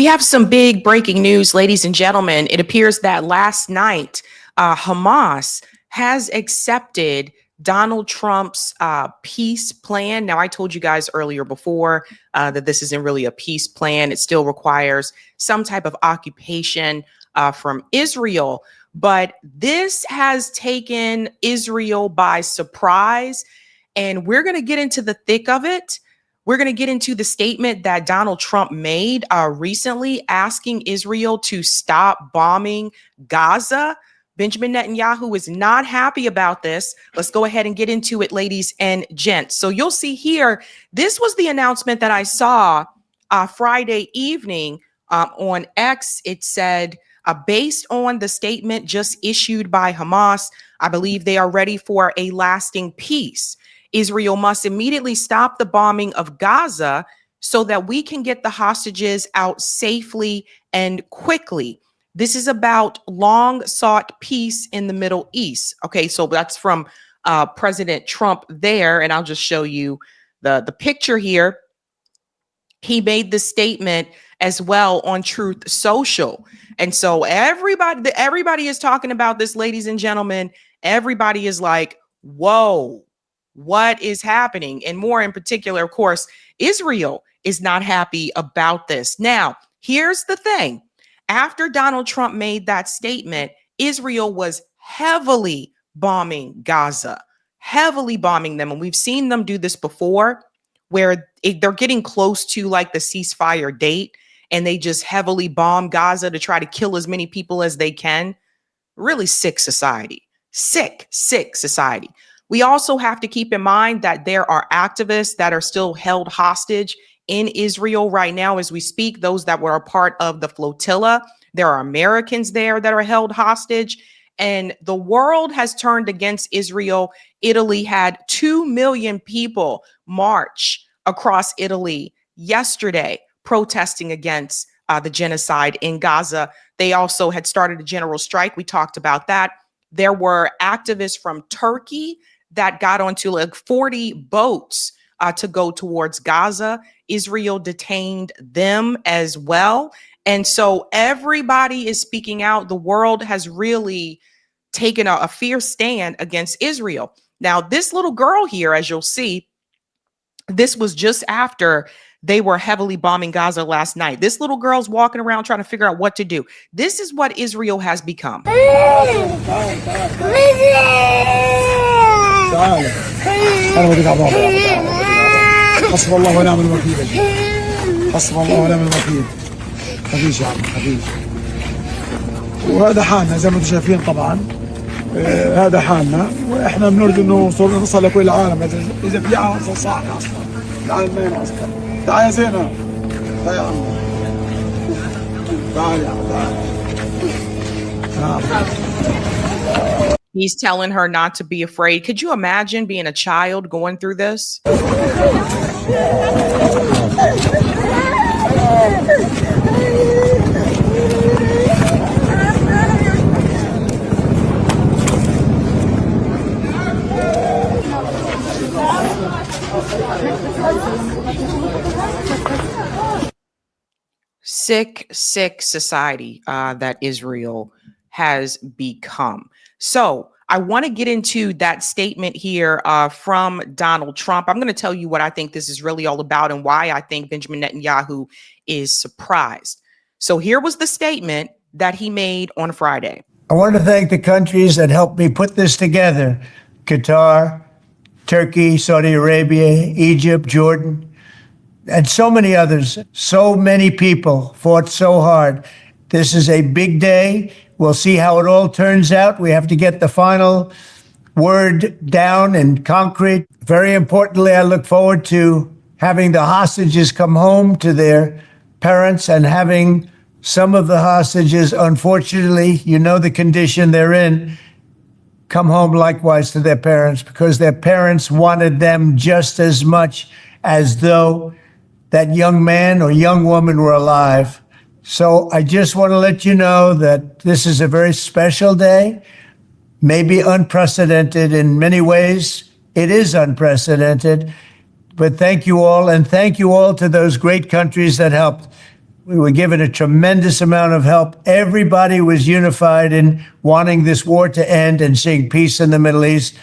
We have some big breaking news, ladies and gentlemen. It appears that last night, Hamas has accepted Donald Trump's peace plan. Now, I told you guys earlier before that this isn't really a peace plan. It still requires some type of occupation from Israel. But this has taken Israel by surprise. And we're going to get into the thick of it. We're going to get into the statement that Donald Trump made recently asking Israel to stop bombing Gaza. Benjamin Netanyahu is not happy about this. Let's go ahead and get into it, ladies and gents. So you'll see here, this was the announcement that I saw Friday evening on X. It said, based on the statement just issued by Hamas, I believe they are ready for a lasting peace. Israel must immediately stop the bombing of Gaza so that we can get the hostages out safely and quickly. This is about long sought peace in the Middle East. Okay, so that's from President Trump there. And I'll just show you the picture here. He made the statement as well on Truth Social. And so everybody is talking about this, ladies and gentlemen. Everybody is like, whoa. What is happening? And more in particular, of course, Israel is not happy about this. Now, here's the thing. After Donald Trump made that statement, Israel was heavily bombing Gaza, heavily bombing them. And we've seen them do this before, where they're getting close to like the ceasefire date, and they just heavily bomb Gaza to try to kill as many people as they can. Really sick society, sick society. We also have to keep in mind that there are activists that are still held hostage in Israel right now as we speak, those that were a part of the flotilla. There are Americans there that are held hostage, and the world has turned against Israel. Italy had 2 million people march across Italy yesterday protesting against the genocide in Gaza. They also had started a general strike. We talked about that. There were activists from Turkey that got onto like 40 boats to go towards Gaza. Israel detained them as well. And so everybody is speaking out. The world has really taken a fierce stand against Israel. Now, this little girl here, as you'll see, this was just after they were heavily bombing Gaza last night. This little girl's walking around trying to figure out what to do. This is what Israel has become. تعال انا بدك على بابا حسب الله ونعم الوكيل حسب الله ونعم الوكيل خفيش يا عم خفيش وهذا حالنا زي ما انتم شايفين طبعا هذا حالنا واحنا بنرجو انه نوصل لكل العالم اذا في عالم صح اصلا العالم ما اصلا تعال يا زينب تعال يا عم تعال يا عم تعال He's telling her not to be afraid. Could you imagine being a child going through this? Sick society that Israel has become. So I want to get into that statement here from Donald Trump. I'm going to tell you what I think this is really all about and why I think Benjamin Netanyahu is surprised. So here was the statement that he made on Friday. I want to thank the countries that helped me put this together. Qatar, Turkey, Saudi Arabia, Egypt, Jordan, and so many others. So many people fought so hard. This is a big day. We'll see how it all turns out. We have to get the final word down and concrete. Very importantly, I look forward to having the hostages come home to their parents and having some of the hostages, unfortunately, you know the condition they're in, come home likewise to their parents because their parents wanted them just as much as though that young man or young woman were alive. So I just want to let you know that this is a very special day, maybe unprecedented in many ways. It is unprecedented, but thank you all. And thank you all to those great countries that helped. We were given a tremendous amount of help. Everybody was unified in wanting this war to end and seeing peace in the Middle East.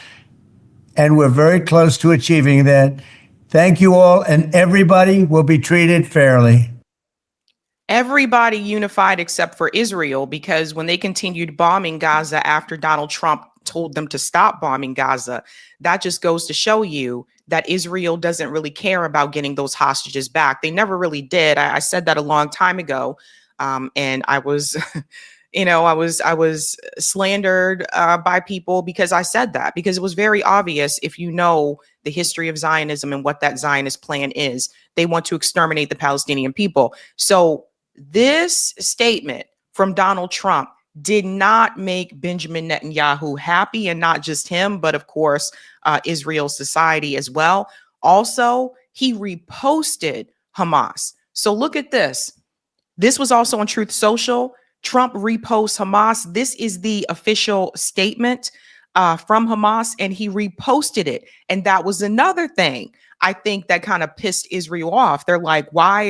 And we're very close to achieving that. Thank you all, and everybody will be treated fairly. Everybody unified except for Israel, because when they continued bombing Gaza after Donald Trump told them to stop bombing Gaza, that just goes to show you that Israel doesn't really care about getting those hostages back. They never really did. I said that a long time ago, and I was, I was slandered by people because I said that, because it was very obvious. If you know the history of Zionism and what that Zionist plan is, they want to exterminate the Palestinian people. So this statement from Donald Trump did not make Benjamin Netanyahu happy, and not just him, but of course, Israel's society as well. Also, he reposted Hamas. So look at this. This was also on Truth Social. Trump reposts Hamas. This is the official statement from Hamas, and he reposted it. And that was another thing I think that kind of pissed Israel off. They're like, why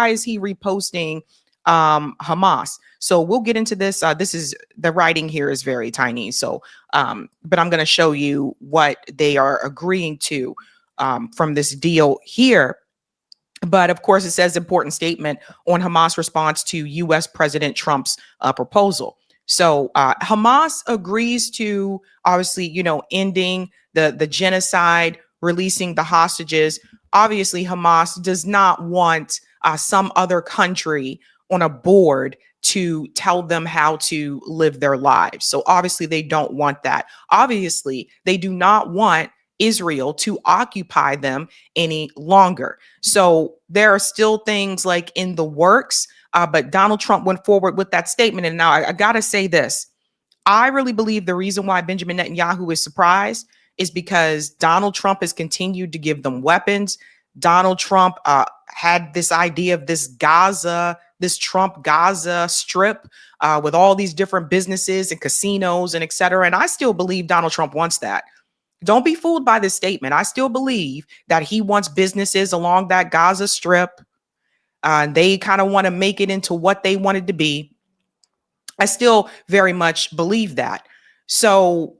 is he reposting Hamas? So we'll get into this. This is, the writing here is very tiny. So, but I'm going to show you what they are agreeing to from this deal here. But of course, it says important statement on Hamas response to U.S. President Trump's proposal. So Hamas agrees to, obviously, ending the genocide, releasing the hostages. Obviously, Hamas does not want some other country on a board to tell them how to live their lives. So obviously, they don't want that. Obviously, they do not want Israel to occupy them any longer. So there are still things like in the works, but Donald Trump went forward with that statement. And now I got to say this. I really believe the reason why Benjamin Netanyahu is surprised is because Donald Trump has continued to give them weapons. Donald Trump had this idea of this Trump Gaza strip with all these different businesses and casinos and et cetera. And I still believe Donald Trump wants that. Don't be fooled by this statement. I still believe that he wants businesses along that Gaza strip. They kind of want to make it into what they want it to be. I still very much believe that. So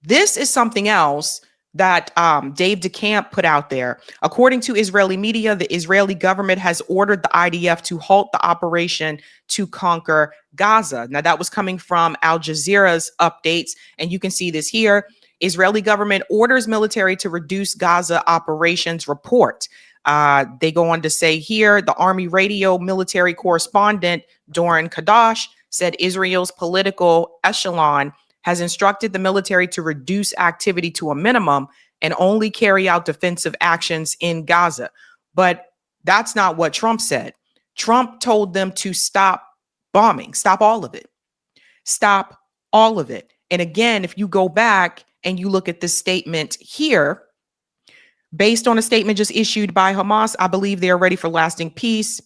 this is something else that Dave DeCamp put out there. According to Israeli media, the Israeli government has ordered the IDF to halt the operation to conquer Gaza. Now, that was coming from Al Jazeera's updates, and you can see this here. Israeli government orders military to reduce Gaza operations report. They go on to say here, the Army radio military correspondent Doron Kadash said Israel's political echelon has instructed the military to reduce activity to a minimum and only carry out defensive actions in Gaza. But that's not what Trump said. Trump told them to stop bombing, stop all of it, stop all of it. And again, if you go back and you look at this statement here, based on a statement just issued by Hamas, I believe they are ready for lasting peace.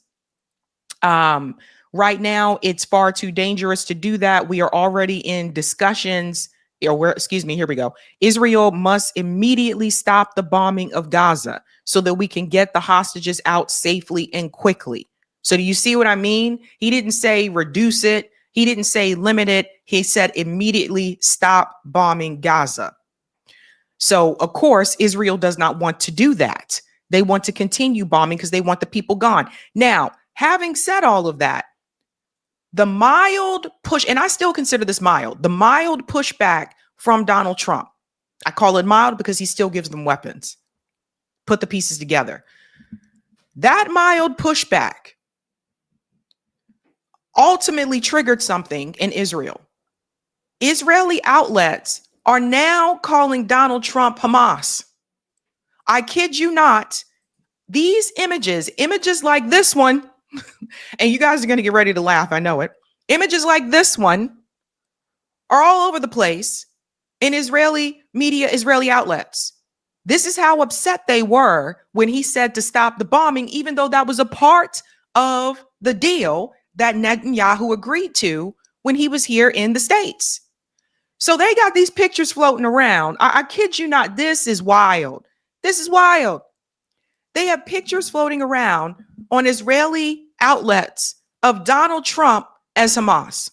Right now, it's far too dangerous to do that. We are already in discussions. Here we go. Israel must immediately stop the bombing of Gaza so that we can get the hostages out safely and quickly. So do you see what I mean? He didn't say reduce it. He didn't say limit it. He said immediately stop bombing Gaza. So, of course, Israel does not want to do that. They want to continue bombing because they want the people gone. Now, having said all of that, the mild push, and I still consider this mild, the mild pushback from Donald Trump. I call it mild because he still gives them weapons. Put the pieces together. That mild pushback ultimately triggered something in Israel. Israeli outlets are now calling Donald Trump Hamas. I kid you not. These images like this one, and you guys are going to get ready to laugh. I know it. Images like this one are all over the place in Israeli media, Israeli outlets. This is how upset they were when he said to stop the bombing, even though that was a part of the deal that Netanyahu agreed to when he was here in the States. So they got these pictures floating around. I kid you not. This is wild. This is wild. They have pictures floating around on Israeli outlets of Donald Trump as Hamas.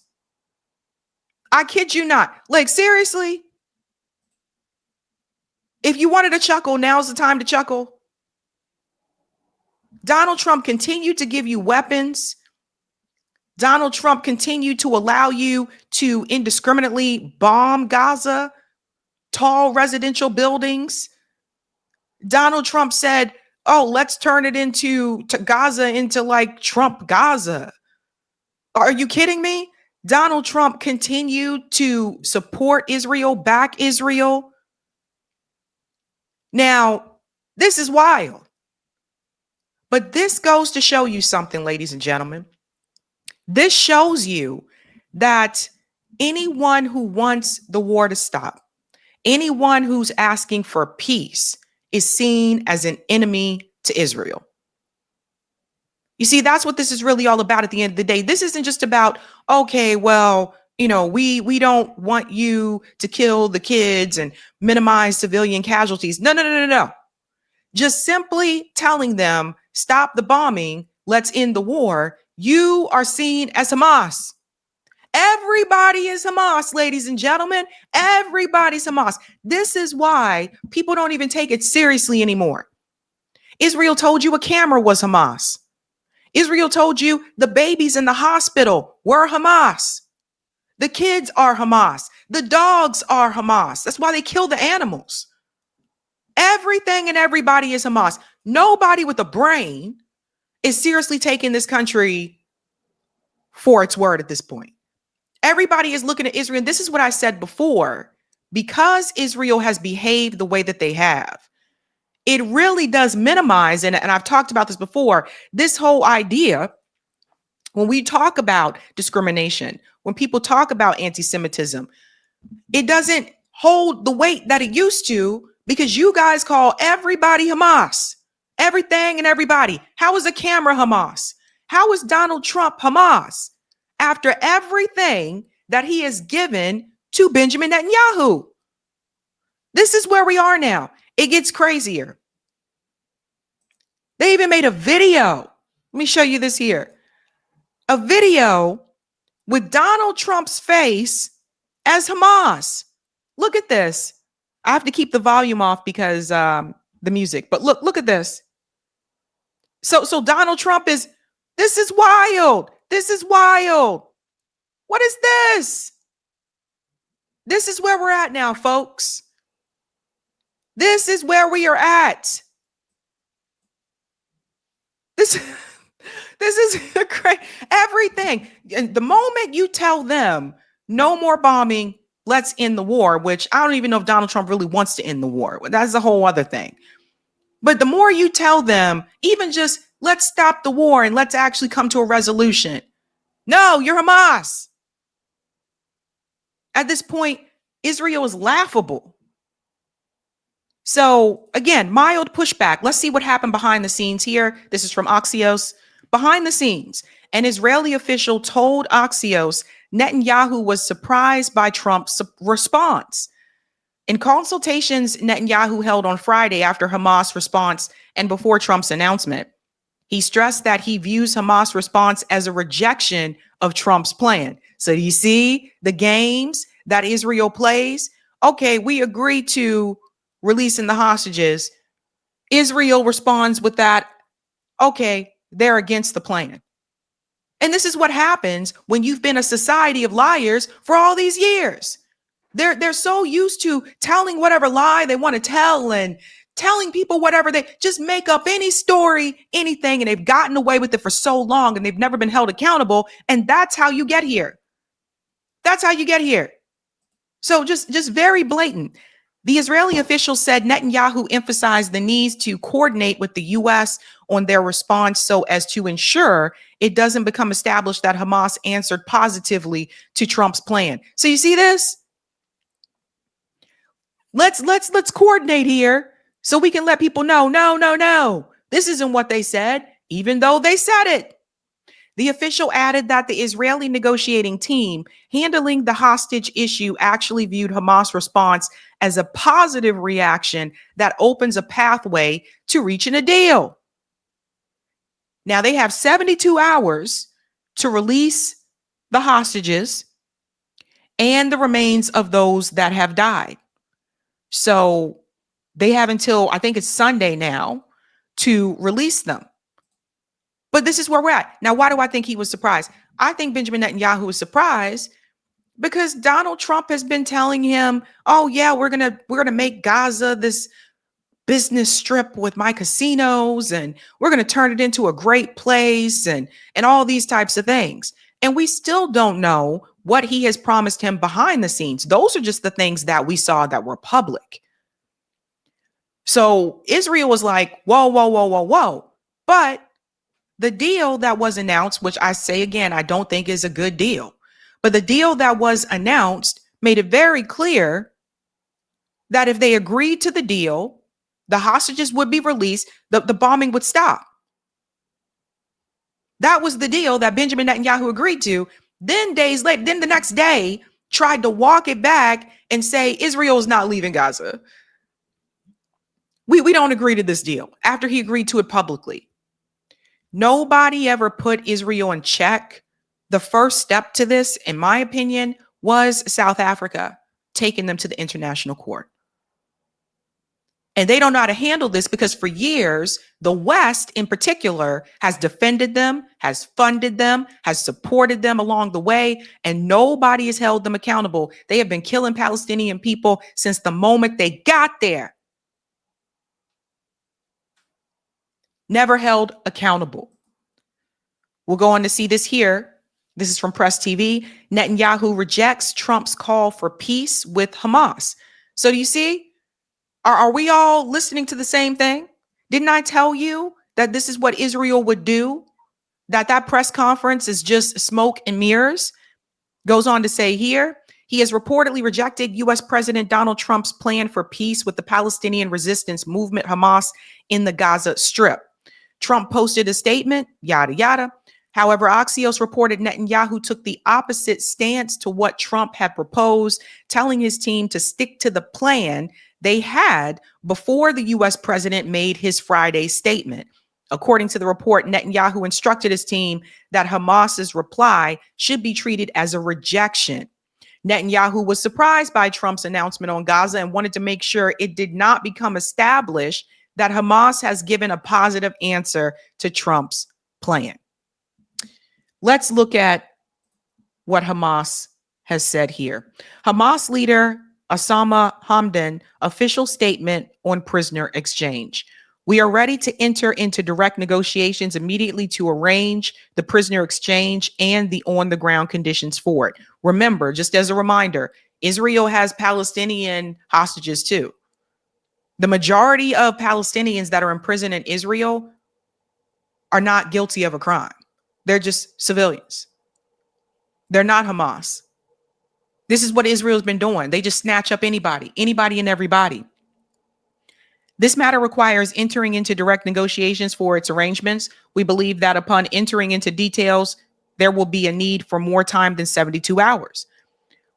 I kid you not. Like, seriously? If you wanted to chuckle, now's the time to chuckle. Donald Trump continued to give you weapons. Donald Trump continued to allow you to indiscriminately bomb Gaza, tall residential buildings. Donald Trump said, oh, let's turn it into Gaza into like Trump Gaza. Are you kidding me? Donald Trump continued to support Israel, back Israel. Now, this is wild. But this goes to show you something, ladies and gentlemen. This shows you that anyone who wants the war to stop, anyone who's asking for peace, is seen as an enemy to Israel. You see, that's what this is really all about at the end of the day. This isn't just about, okay, well, you know, we don't want you to kill the kids and minimize civilian casualties. No. Just simply telling them, stop the bombing, let's end the war. You are seen as Hamas. Everybody is Hamas, ladies and gentlemen. Everybody's Hamas. This is why people don't even take it seriously anymore. Israel told you a camera was Hamas. Israel told you the babies in the hospital were Hamas. The kids are Hamas. The dogs are Hamas. That's why they kill the animals. Everything and everybody is Hamas. Nobody with a brain is seriously taking this country for its word at this point. Everybody is looking at Israel. And this is what I said before. Because Israel has behaved the way that they have, it really does minimize, and I've talked about this before, this whole idea, when we talk about discrimination, when people talk about anti-Semitism, it doesn't hold the weight that it used to because you guys call everybody Hamas, everything and everybody. How is a camera Hamas? How is Donald Trump Hamas after everything that he has given to Benjamin Netanyahu? This is where we are now. It gets crazier. They even made a video. Let me show you this here. A video with Donald Trump's face as Hamas. Look at this. I have to keep the volume off because the music, but look at this. So Donald Trump this is wild. This is wild. What is this? This is where we're at now, folks. This is where we are at. This is great. Everything. And the moment you tell them no more bombing, let's end the war, which I don't even know if Donald Trump really wants to end the war. That's a whole other thing. But the more you tell them, even just let's stop the war and let's actually come to a resolution. No, you're Hamas. At this point, Israel is laughable. So again, mild pushback. Let's see what happened behind the scenes here. This is from Axios. Behind the scenes, an Israeli official told Axios Netanyahu was surprised by Trump's response. In consultations Netanyahu held on Friday after Hamas' response and before Trump's announcement, he stressed that he views Hamas' response as a rejection of Trump's plan. So you see the games that Israel plays? Okay, we agree to releasing the hostages. Israel responds with that, okay, they're against the plan. And this is what happens when you've been a society of liars for all these years. They're so used to telling whatever lie they want to tell and telling people whatever they just make up any story, anything, and they've gotten away with it for so long and they've never been held accountable. And that's how you get here. That's how you get here. So just very blatant. The Israeli official said Netanyahu emphasized the need to coordinate with the U.S. on their response so as to ensure it doesn't become established that Hamas answered positively to Trump's plan. So you see this? Let's coordinate here so we can let people know, no. This isn't what they said, even though they said it. The official added that the Israeli negotiating team handling the hostage issue actually viewed Hamas' response as a positive reaction that opens a pathway to reaching a deal. Now they have 72 hours to release the hostages and the remains of those that have died. So they have until, I think it's Sunday now, to release them. But this is where we're at. Now, why do I think he was surprised? I think Benjamin Netanyahu was surprised because Donald Trump has been telling him, oh yeah, we're gonna make Gaza this business strip with my casinos, and we're gonna turn it into a great place, and all these types of things. And we still don't know what he has promised him behind the scenes. Those are just the things that we saw that were public. So Israel was like, whoa, whoa, whoa, whoa, whoa. But the deal that was announced, which I say again, I don't think is a good deal, but the deal that was announced made it very clear that if they agreed to the deal, the hostages would be released, the bombing would stop. That was the deal that Benjamin Netanyahu agreed to. Then days later, then the next day, tried to walk it back and say Israel is not leaving Gaza. We don't agree to this deal after he agreed to it publicly. Nobody ever put Israel in check. The first step to this, in my opinion, was South Africa taking them to the international court. And they don't know how to handle this because for years, the West in particular has defended them, has funded them, has supported them along the way, and nobody has held them accountable. They have been killing Palestinian people since the moment they got there. Never held accountable. We'll go on to see this here. This is from Press TV. Netanyahu rejects Trump's call for peace with Hamas. So do you see? Are we all listening to the same thing? Didn't I tell you that this is what Israel would do? That press conference is just smoke and mirrors? Goes on to say here, he has reportedly rejected U.S. President Donald Trump's plan for peace with the Palestinian resistance movement Hamas in the Gaza Strip. Trump posted a statement, yada, yada. However, Axios reported Netanyahu took the opposite stance to what Trump had proposed, telling his team to stick to the plan they had before the U.S. president made his Friday statement. According to the report, Netanyahu instructed his team that Hamas's reply should be treated as a rejection. Netanyahu was surprised by Trump's announcement on Gaza and wanted to make sure it did not become established that Hamas has given a positive answer to Trump's plan. Let's look at what Hamas has said here. Hamas leader Osama Hamdan official statement on prisoner exchange. We are ready to enter into direct negotiations immediately to arrange the prisoner exchange and the on-the-ground conditions for it. Remember, just as a reminder, Israel has Palestinian hostages too. The majority of Palestinians that are in prison in Israel are not guilty of a crime. They're just civilians. They're not Hamas. This is what Israel's been doing. They just snatch up anybody and everybody. This matter requires entering into direct negotiations for its arrangements. We believe that upon entering into details, there will be a need for more time than 72 hours.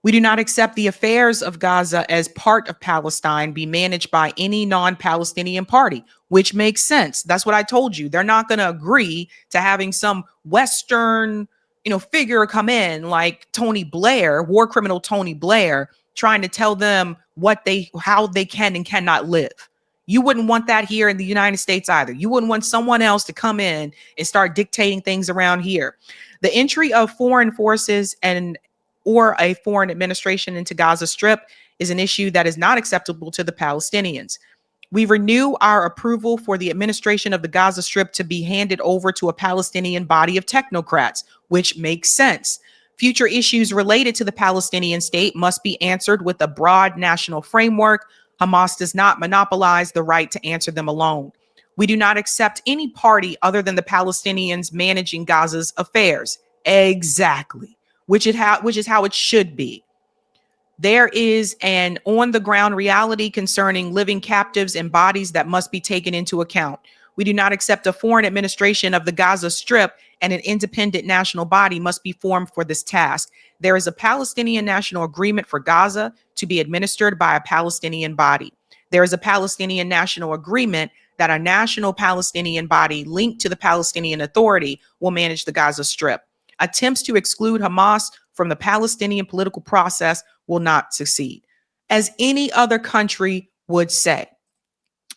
We do not accept the affairs of Gaza as part of Palestine be managed by any non-Palestinian party, which makes sense. That's what I told you. They're not going to agree to having some Western, figure come in like Tony Blair, war criminal Tony Blair, trying to tell them how they can and cannot live. You wouldn't want that here in the United States either. You wouldn't want someone else to come in and start dictating things around here. The entry of foreign forces or a foreign administration into Gaza Strip is an issue that is not acceptable to the Palestinians. We renew our approval for the administration of the Gaza Strip to be handed over to a Palestinian body of technocrats, which makes sense. Future issues related to the Palestinian state must be answered with a broad national framework. Hamas does not monopolize the right to answer them alone. We do not accept any party other than the Palestinians managing Gaza's affairs. Exactly. Which is how it should be. There is an on-the-ground reality concerning living captives and bodies that must be taken into account. We do not accept a foreign administration of the Gaza Strip, and an independent national body must be formed for this task. There is a Palestinian national agreement for Gaza to be administered by a Palestinian body. There is a Palestinian national agreement that a national Palestinian body linked to the Palestinian Authority will manage the Gaza Strip. Attempts to exclude Hamas from the Palestinian political process will not succeed, as any other country would say.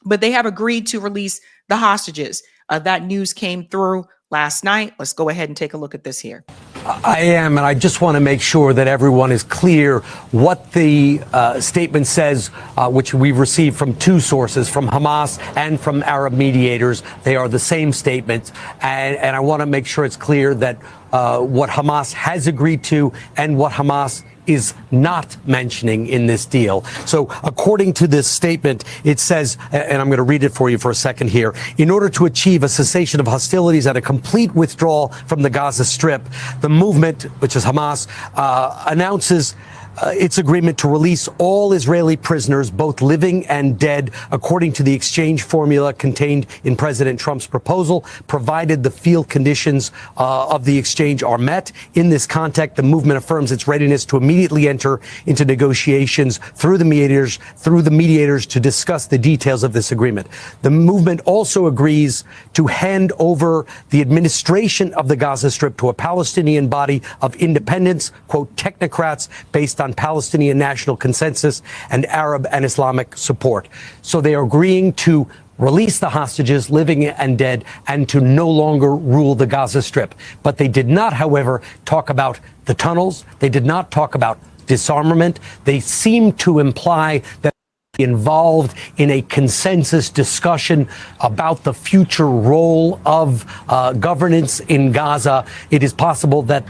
But they have agreed to release the hostages. That news came through last night. Let's go ahead and take a look at this here. I am, and I just want to make sure that everyone is clear what the statement says, which we've received from two sources, from Hamas and from Arab mediators. They are the same statements, and I want to make sure it's clear that what Hamas has agreed to and what Hamas is not mentioning in this deal. So according to this statement, it says, and I'm going to read it for you for a second here, in order to achieve a cessation of hostilities and a complete withdrawal from the Gaza Strip, the movement, which is Hamas, announces its agreement to release all Israeli prisoners, both living and dead, according to the exchange formula contained in President Trump's proposal, provided the field conditions of the exchange are met. In this context, the movement affirms its readiness to immediately enter into negotiations through the mediators to discuss the details of this agreement. The movement also agrees to hand over the administration of the Gaza Strip to a Palestinian body of independents, quote, technocrats based on Palestinian national consensus and Arab and Islamic support. So they are agreeing to release the hostages, living and dead, and to no longer rule the Gaza Strip. But they did not, however, talk about the tunnels. They did not talk about disarmament. They seem to imply that involved in a consensus discussion about the future role of governance in Gaza. It is possible that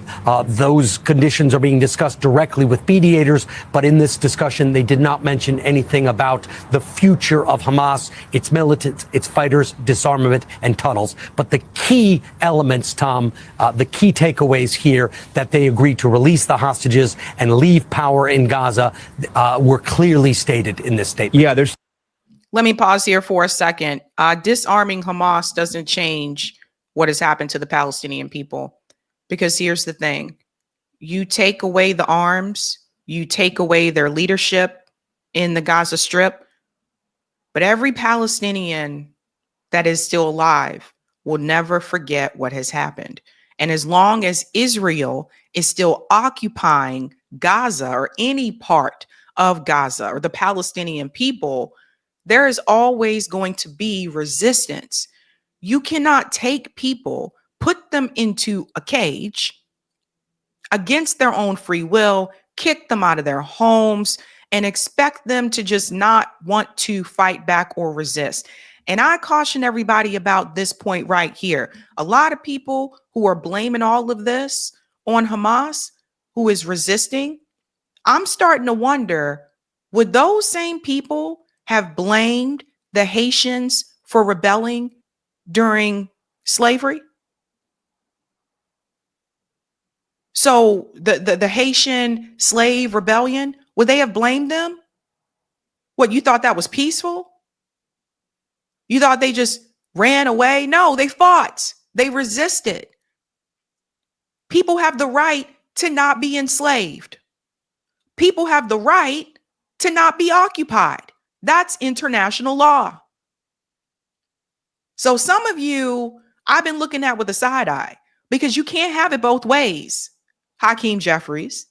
those conditions are being discussed directly with mediators, but in this discussion, they did not mention anything about the future of Hamas, its militants, its fighters, disarmament, and tunnels. But the key elements, Tom, the key takeaways here, that they agreed to release the hostages and leave power in Gaza, were clearly stated in this statement. Yeah, there's. Let me pause here for a second. Disarming Hamas doesn't change what has happened to the Palestinian people, because here's the thing. You take away the arms, you take away their leadership in the Gaza Strip, but every Palestinian that is still alive will never forget what has happened. And as long as Israel is still occupying Gaza or any part of Gaza or the Palestinian people, there is always going to be resistance. You cannot take people, put them into a cage against their own free will, kick them out of their homes, and expect them to just not want to fight back or resist. And I caution everybody about this point right here. A lot of people who are blaming all of this on Hamas, who is resisting, I'm starting to wonder, would those same people have blamed the Haitians for rebelling during slavery? So the Haitian slave rebellion, would they have blamed them? What, you thought that was peaceful? You thought they just ran away? No, they fought. They resisted. People have the right to not be enslaved. People have the right to not be occupied. That's international law. So some of you, I've been looking at with a side eye, because you can't have it both ways, Hakeem Jeffries.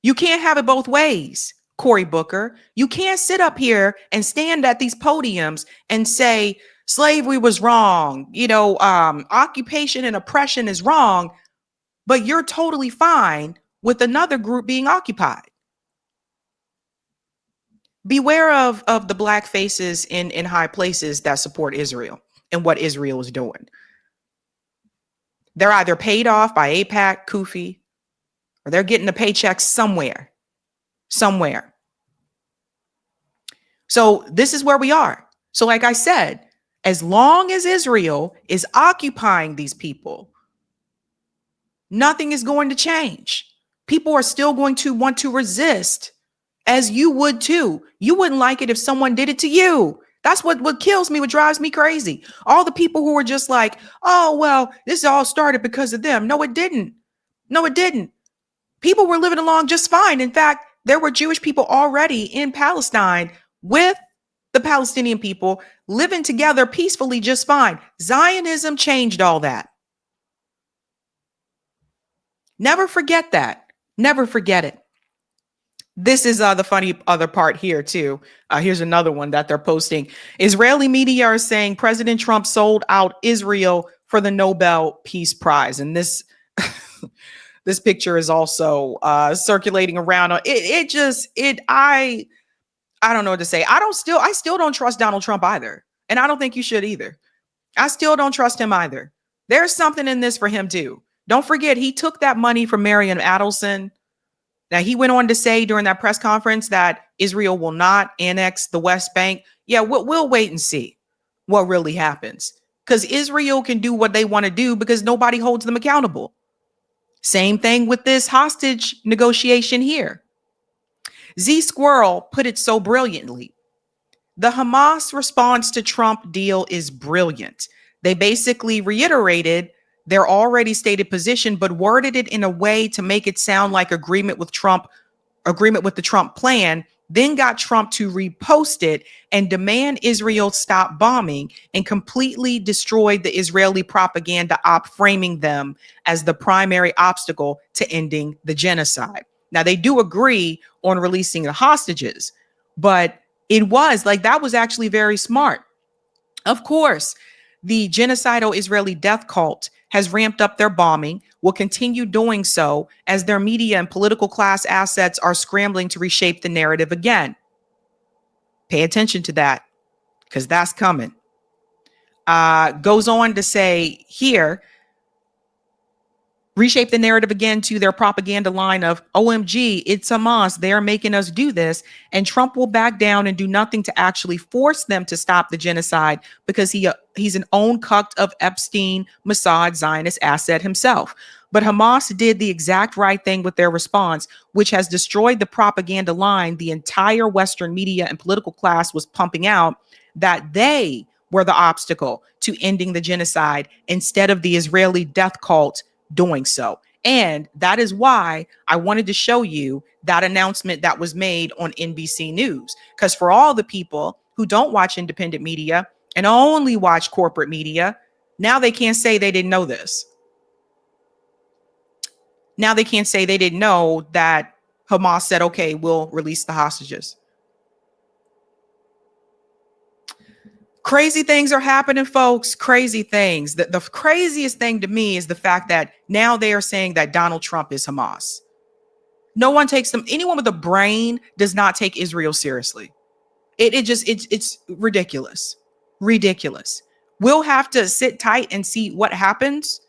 You can't have it both ways, Cory Booker. You can't sit up here and stand at these podiums and say slavery was wrong, occupation and oppression is wrong, but you're totally fine with another group being occupied. Beware of the black faces in high places that support Israel and what Israel is doing. They're either paid off by AIPAC, Kufi, or they're getting a paycheck somewhere. So this is where we are. So like I said, as long as Israel is occupying these people, nothing is going to change. People are still going to want to resist, as you would too. You wouldn't like it if someone did it to you. That's what kills me, what drives me crazy. All the people who are just like, oh, well, this all started because of them. No, it didn't. People were living along just fine. In fact, there were Jewish people already in Palestine with the Palestinian people living together peacefully just fine. Zionism changed all that. Never forget that. Never forget it. This is the funny other part here, too. Here's another one that they're posting. Israeli media are saying President Trump sold out Israel for the Nobel Peace Prize. And this this picture is also circulating around. I don't know what to say. I still don't trust Donald Trump either. And I don't think you should either. I still don't trust him either. There's something in this for him, too. Don't forget, he took that money from Marion Adelson. Now, he went on to say during that press conference that Israel will not annex the West Bank. Yeah, we'll wait and see what really happens, because Israel can do what they want to do because nobody holds them accountable. Same thing with this hostage negotiation here. Z Squirrel put it so brilliantly. The Hamas response to Trump deal is brilliant. They basically reiterated their already stated position, but worded it in a way to make it sound like agreement with the Trump plan, then got Trump to repost it and demand Israel stop bombing, and completely destroyed the Israeli propaganda op, framing them as the primary obstacle to ending the genocide. Now, they do agree on releasing the hostages, but that was actually very smart. Of course, the genocidal Israeli death cult has ramped up their bombing, will continue doing so as their media and political class assets are scrambling to reshape the narrative again. Pay attention to that, because that's coming. Goes on to say here, reshape the narrative again to their propaganda line of OMG, it's Hamas, they're making us do this, and Trump will back down and do nothing to actually force them to stop the genocide because he's an own cucked of Epstein, Mossad, Zionist asset himself. But Hamas did the exact right thing with their response, which has destroyed the propaganda line the entire Western media and political class was pumping out, that they were the obstacle to ending the genocide instead of the Israeli death cult doing so. And that is why I wanted to show you that announcement that was made on NBC News. Because for all the people who don't watch independent media and only watch corporate media, now they can't say they didn't know this. Now they can't say they didn't know that Hamas said, okay, we'll release the hostages. Crazy things are happening, folks. Crazy things. The craziest thing to me is the fact that now they are saying that Donald Trump is Hamas. No one takes them. Anyone with a brain does not take Israel seriously. It's ridiculous. Ridiculous. We'll have to sit tight and see what happens.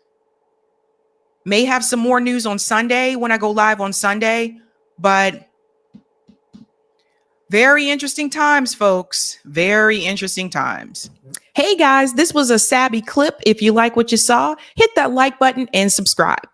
May have some more news on Sunday when I go live on Sunday, but very interesting times, folks. Very interesting times. Hey guys, this was a Sabby clip. If you like what you saw, hit that like button and subscribe.